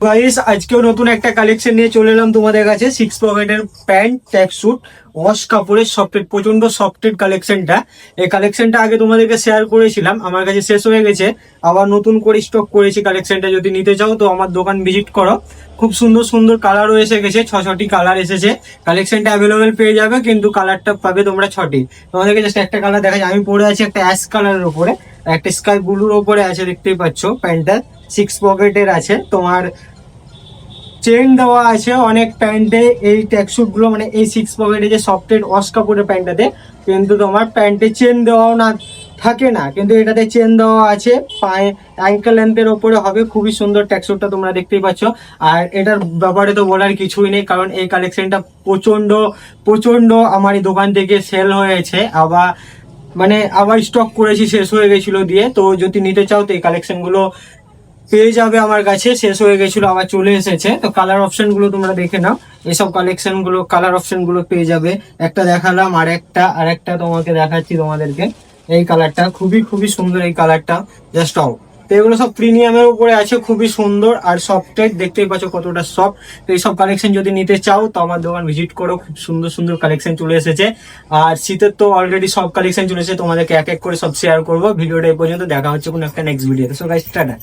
Guys আজকেও নতুন একটা কালেকশন নিয়ে চলে এলাম তোমাদের কাছে। 6 পকেটের প্যান্ট ট্যাক্স স্যুট ওয়াশ কাপড়ের সফটেড, প্রচন্ড সফটেড কালেকশনটা। এই কালেকশনটা আগে তোমাদেরকে শেয়ার করেছিলাম, আমার কাছে শেষ হয়ে গেছে, আবার নতুন করে স্টক করেছি কালেকশনটা। যদি নিতে চাও তো আমার দোকান ভিজিট করো। খুব সুন্দর সুন্দর কালারও এসে গেছে, 6টি কালার এসেছে। কালেকশনটা অ্যাভেলেবেল পেয়ে যাবে, কিন্তু কালারটা পাবে তোমরা 6টি। তোমাদেরকে জাস্ট একটা কালার দেখা যায়, আমি পরে আছি একটা অ্যাশ কালারের উপরে, একটা স্কাই ব্লুর ওপরে আছে, দেখতেই পাচ্ছ। প্যান্টটা 6 পকেটের আছে, তোমার চেন দেওয়া আছে অনেক প্যান্টে। এই ট্যাক্সুট গুলো মানে এই 6 পকেটে যে সফটেড ওয়াশ কাপড়ের প্যান্টটাতে কিন্তু তোমার প্যান্টে চেন দেওয়াও না থাকে না, কিন্তু এটাতে চেন দেওয়া আছে। পায়ে অ্যাঙ্কেল লেন্থের ওপরে হবে, খুবই সুন্দর ট্যাক্সুটটা তোমরা দেখতেই পাচ্ছ। আর এটার ব্যাপারে তো বলার কিছুই নেই, কারণ এই কালেকশনটা প্রচন্ড প্রচন্ড আমার এই দোকান থেকে সেল হয়েছে। আবার স্টক করেছি, শেষ হয়ে গেছিল দিয়ে। তো যদি নিতে চাও তো এই কালেকশন গুলো পেয়ে যাবে আমার কাছে। শেষ হয়ে গেছিল, আবার চলে এসেছে। তো কালার অপশন গুলো তোমরা দেখে নাও, এইসব কালেকশন গুলো কালার অপশন গুলো পেয়ে যাবে। একটা দেখালাম, আর একটা তোমাকে দেখাচ্ছি তোমাদেরকে। এই কালারটা খুবই খুবই সুন্দর, এই কালারটা জাস্ট আউট। তো এগুলো সব প্রিমিয়ামের উপরে আছে, খুবই সুন্দর আর সফটেড, দেখতেই পাচ্ছ কতটা সফট। তো এইসব কালেকশন যদি নিতে চাও তো আমার দোকান ভিজিট করো, খুব সুন্দর সুন্দর কালেকশন চলে এসেছে। আর শীতের তো অলরেডি সব কালেকশন চলে এসেছে, তোমাদেরকে এক এক করে সব শেয়ার করবো। ভিডিওটা এই পর্যন্ত, দেখা হচ্ছে কোনো একটা নেক্সট ভিডিওতে। So guys tata.